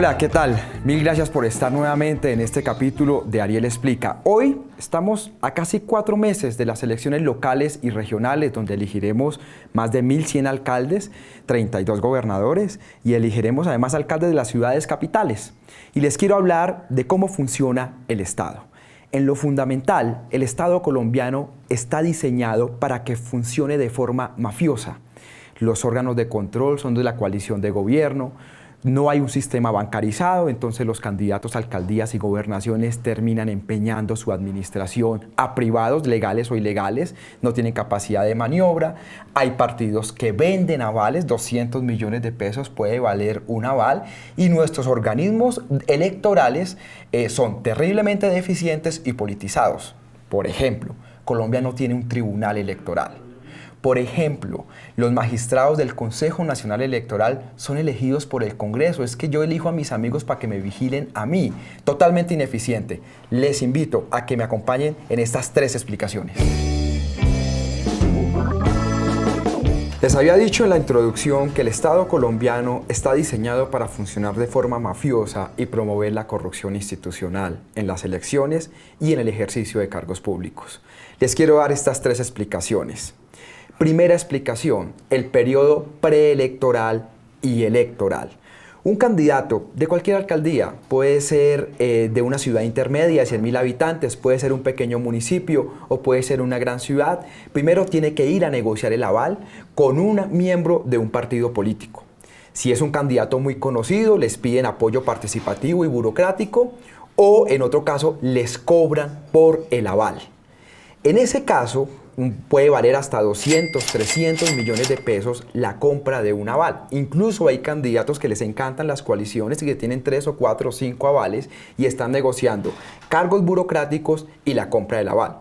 Hola, ¿qué tal? Mil gracias por estar nuevamente en este capítulo de Ariel Explica. Hoy estamos a casi 4 meses de las elecciones locales y regionales, donde elegiremos más de 1.100 alcaldes, 32 gobernadores y elegiremos además alcaldes de las ciudades capitales. Y les quiero hablar de cómo funciona el Estado. En lo fundamental, el Estado colombiano está diseñado para que funcione de forma mafiosa. Los órganos de control son de la coalición de gobierno. No hay un sistema bancarizado, entonces los candidatos a alcaldías y gobernaciones terminan empeñando su administración a privados, legales o ilegales, no tienen capacidad de maniobra. Hay partidos que venden avales, 200 millones de pesos puede valer un aval, y nuestros organismos electorales son terriblemente deficientes y politizados. Por ejemplo, Colombia no tiene un tribunal electoral. Por ejemplo, los magistrados del Consejo Nacional Electoral son elegidos por el Congreso. Es que yo elijo a mis amigos para que me vigilen a mí. Totalmente ineficiente. Les invito a que me acompañen en estas 3 explicaciones. Les había dicho en la introducción que el Estado colombiano está diseñado para funcionar de forma mafiosa y promover la corrupción institucional en las elecciones y en el ejercicio de cargos públicos. Les quiero dar estas 3 explicaciones. Primera explicación, el periodo preelectoral y electoral. Un candidato de cualquier alcaldía puede ser de una ciudad intermedia de 100.000 habitantes, puede ser un pequeño municipio o puede ser una gran ciudad. Primero tiene que ir a negociar el aval con un miembro de un partido político. Si es un candidato muy conocido, les piden apoyo participativo y burocrático, o en otro caso les cobran por el aval. En ese caso, puede valer hasta 200, 300 millones de pesos la compra de un aval. Incluso hay candidatos que les encantan las coaliciones y que tienen 3 o 4 o 5 avales y están negociando cargos burocráticos y la compra del aval.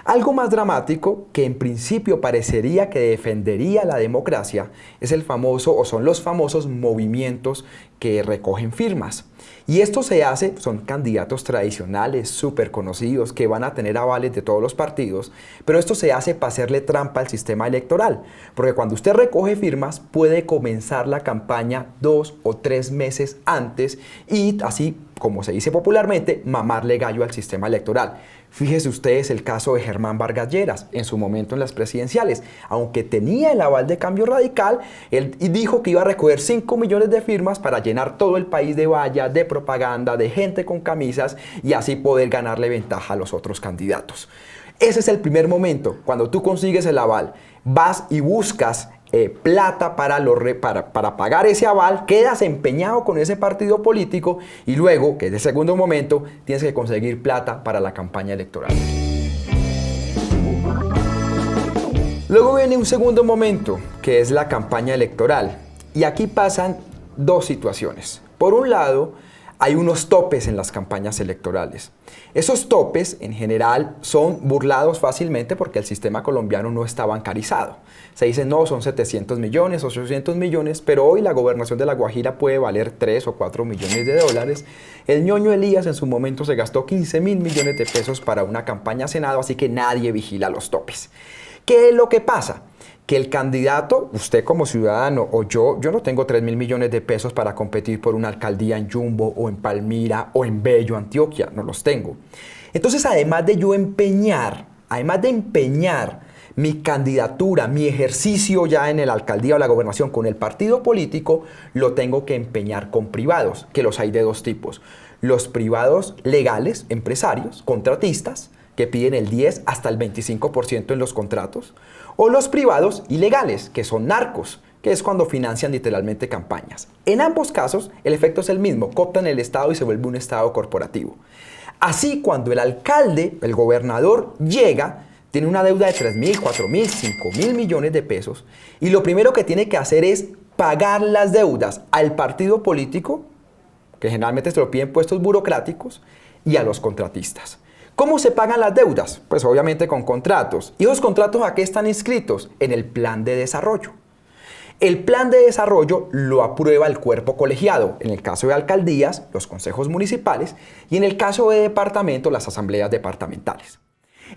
Algo más dramático, que en principio parecería que defendería la democracia, es el famoso, o son los famosos movimientos que recogen firmas. Y esto se hace, son candidatos tradicionales, súper conocidos, que van a tener avales de todos los partidos, pero esto se hace para hacerle trampa al sistema electoral, porque cuando usted recoge firmas puede comenzar la campaña 2 o 3 meses antes y así, como se dice popularmente, mamarle gallo al sistema electoral. Fíjense ustedes el caso de Germán Vargas Lleras, en su momento en las presidenciales. Aunque tenía el aval de Cambio Radical, él dijo que iba a recoger 5 millones de firmas para llenar todo el país de vallas, de propaganda, de gente con camisas y así poder ganarle ventaja a los otros candidatos. Ese es el primer momento, cuando tú consigues el aval, vas y buscas plata para pagar ese aval, quedas empeñado con ese partido político y luego, que es el segundo momento, tienes que conseguir plata para la campaña electoral. Luego viene un segundo momento, que es la campaña electoral. Y aquí pasan 2 situaciones. Por un lado, hay unos topes en las campañas electorales. Esos topes, en general, son burlados fácilmente porque el sistema colombiano no está bancarizado. Se dice, no, son 700 millones, 800 millones, pero hoy la gobernación de La Guajira puede valer 3 o 4 millones de dólares. El ñoño Elías en su momento se gastó 15.000 millones de pesos para una campaña a Senado, así que nadie vigila los topes. ¿Qué es lo que pasa? Que el candidato, usted como ciudadano o yo no tengo 3.000 millones de pesos para competir por una alcaldía en Jumbo o en Palmira o en Bello, Antioquia, no los tengo. Entonces, además de empeñar mi candidatura, mi ejercicio ya en la alcaldía o la gobernación con el partido político, lo tengo que empeñar con privados, que los hay de 2 tipos. Los privados legales, empresarios, contratistas, que piden el 10 hasta el 25% en los contratos, o los privados ilegales, que son narcos, que es cuando financian literalmente campañas. En ambos casos, el efecto es el mismo, cooptan el Estado y se vuelve un Estado corporativo. Así, cuando el alcalde, el gobernador, llega, tiene una deuda de 3.000, 4.000, 5.000 millones de pesos, y lo primero que tiene que hacer es pagar las deudas al partido político, que generalmente se lo piden puestos burocráticos, y a los contratistas. ¿Cómo se pagan las deudas? Pues obviamente con contratos. ¿Y esos contratos a qué están inscritos? En el plan de desarrollo. El plan de desarrollo lo aprueba el cuerpo colegiado, en el caso de alcaldías, los consejos municipales, y en el caso de departamento, las asambleas departamentales.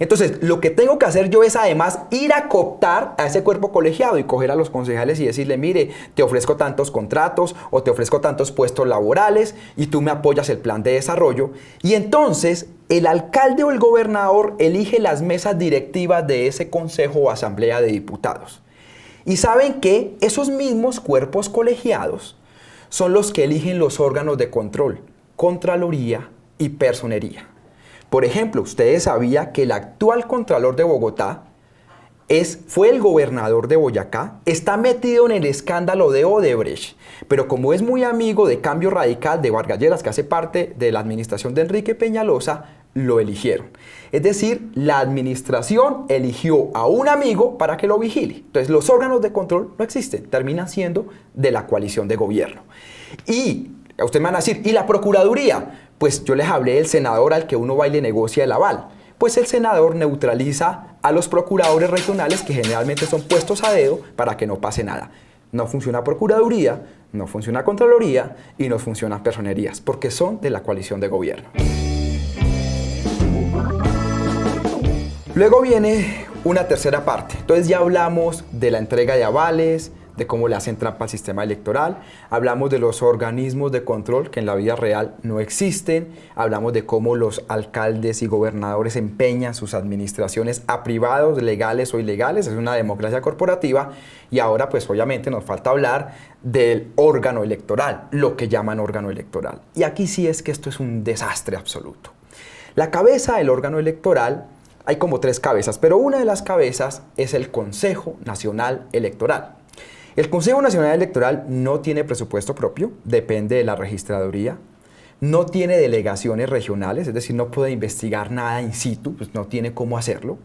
Entonces, lo que tengo que hacer yo es además ir a cooptar a ese cuerpo colegiado y coger a los concejales y decirle, mire, te ofrezco tantos contratos o te ofrezco tantos puestos laborales y tú me apoyas el plan de desarrollo. Y entonces, el alcalde o el gobernador elige las mesas directivas de ese consejo o asamblea de diputados. Y saben que esos mismos cuerpos colegiados son los que eligen los órganos de control, Contraloría y Personería. Por ejemplo, ustedes sabían que el actual Contralor de Bogotá fue el gobernador de Boyacá, está metido en el escándalo de Odebrecht, pero como es muy amigo de Cambio Radical de Vargas Lleras, que hace parte de la administración de Enrique Peñalosa, lo eligieron. Es decir, la administración eligió a un amigo para que lo vigile. Entonces, los órganos de control no existen, terminan siendo de la coalición de gobierno. Y ustedes me van a decir, ¿y la Procuraduría? Pues yo les hablé del senador al que uno va y le negocia el aval. Pues el senador neutraliza a los procuradores regionales que generalmente son puestos a dedo para que no pase nada. No funciona Procuraduría, no funciona Contraloría y no funcionan Personerías porque son de la coalición de gobierno. Luego viene una tercera parte. Entonces ya hablamos de la entrega de avales, de cómo le hacen trampa al sistema electoral, hablamos de los organismos de control que en la vida real no existen, hablamos de cómo los alcaldes y gobernadores empeñan sus administraciones a privados, legales o ilegales, es una democracia corporativa, y ahora pues obviamente nos falta hablar del órgano electoral, lo que llaman órgano electoral. Y aquí sí es que esto es un desastre absoluto. La cabeza del órgano electoral, hay como 3 cabezas, pero una de las cabezas es el Consejo Nacional Electoral. El Consejo Nacional Electoral no tiene presupuesto propio, depende de la registraduría, no tiene delegaciones regionales, es decir, no puede investigar nada in situ, pues no tiene cómo hacerlo.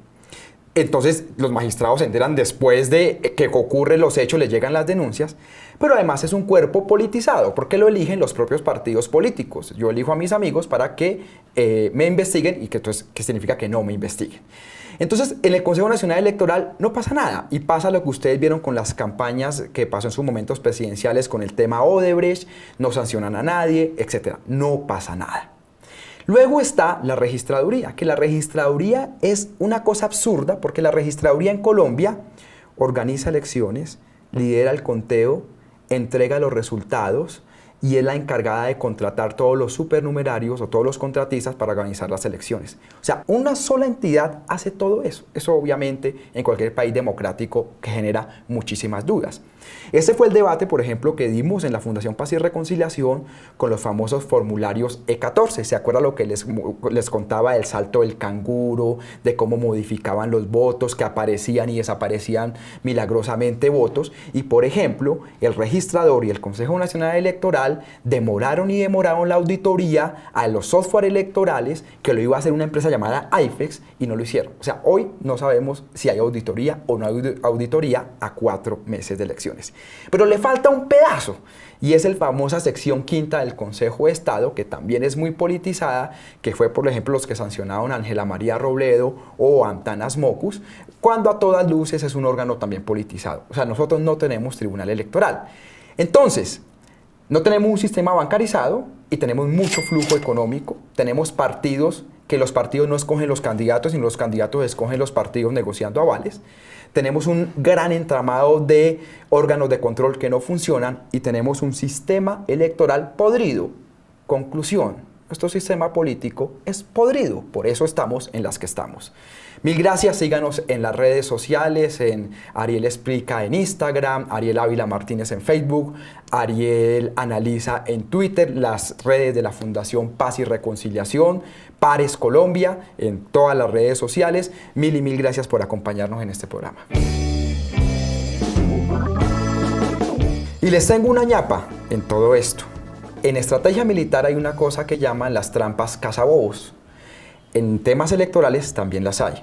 Entonces los magistrados se enteran después de que ocurren los hechos, les llegan las denuncias, pero además es un cuerpo politizado, porque lo eligen los propios partidos políticos. Yo elijo a mis amigos para que me investiguen y ¿qué significa que no me investiguen? Entonces, en el Consejo Nacional Electoral no pasa nada y pasa lo que ustedes vieron con las campañas que pasó en sus momentos presidenciales con el tema Odebrecht, no sancionan a nadie, etc. No pasa nada. Luego está la registraduría, que la registraduría es una cosa absurda porque la registraduría en Colombia organiza elecciones, lidera el conteo, entrega los resultados y es la encargada de contratar todos los supernumerarios o todos los contratistas para organizar las elecciones. O sea, una sola entidad hace todo eso. Eso obviamente en cualquier país democrático que genera muchísimas dudas. Ese fue el debate, por ejemplo, que dimos en la Fundación Paz y Reconciliación con los famosos formularios E14. ¿Se acuerdan lo que les contaba del salto del canguro, de cómo modificaban los votos, que aparecían y desaparecían milagrosamente votos? Y, por ejemplo, el registrador y el Consejo Nacional Electoral demoraron la auditoría a los software electorales que lo iba a hacer una empresa llamada IFEX y no lo hicieron. O sea, hoy no sabemos si hay auditoría o no hay auditoría a 4 meses de elecciones. Pero le falta un pedazo y es la famosa sección quinta del Consejo de Estado, que también es muy politizada, que fue por ejemplo los que sancionaron a Ángela María Robledo o Antanas Mocus, cuando a todas luces es un órgano también politizado. O sea, nosotros no tenemos tribunal electoral. Entonces, no tenemos un sistema bancarizado y tenemos mucho flujo económico, tenemos partidos que los partidos no escogen los candidatos, sino los candidatos escogen los partidos negociando avales. Tenemos un gran entramado de órganos de control que no funcionan y tenemos un sistema electoral podrido. Conclusión, nuestro sistema político es podrido, por eso estamos en las que estamos. Mil gracias, síganos en las redes sociales, en Ariel Explica en Instagram, Ariel Ávila Martínez en Facebook, Ariel Analiza en Twitter, las redes de la Fundación Paz y Reconciliación, Pares Colombia, en todas las redes sociales. Mil y mil gracias por acompañarnos en este programa. Y les tengo una ñapa en todo esto. En estrategia militar hay una cosa que llaman las trampas cazabobos. En temas electorales también las hay.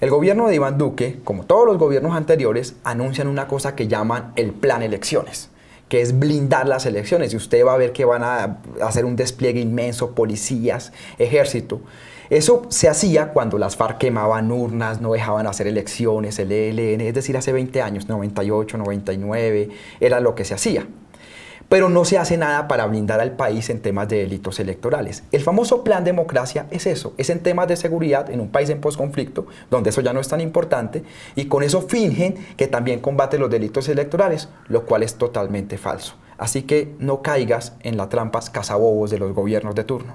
El gobierno de Iván Duque, como todos los gobiernos anteriores, anuncian una cosa que llaman el plan elecciones, que es blindar las elecciones. Y usted va a ver que van a hacer un despliegue inmenso, policías, ejército. Eso se hacía cuando las FARC quemaban urnas, no dejaban hacer elecciones, el ELN, es decir, hace 20 años, 98, 99, era lo que se hacía. pero no se hace nada para blindar al país en temas de delitos electorales. El famoso plan democracia es eso, es en temas de seguridad en un país en posconflicto, donde eso ya no es tan importante, y con eso fingen que también combate los delitos electorales, lo cual es totalmente falso. Así que no caigas en las trampas cazabobos de los gobiernos de turno.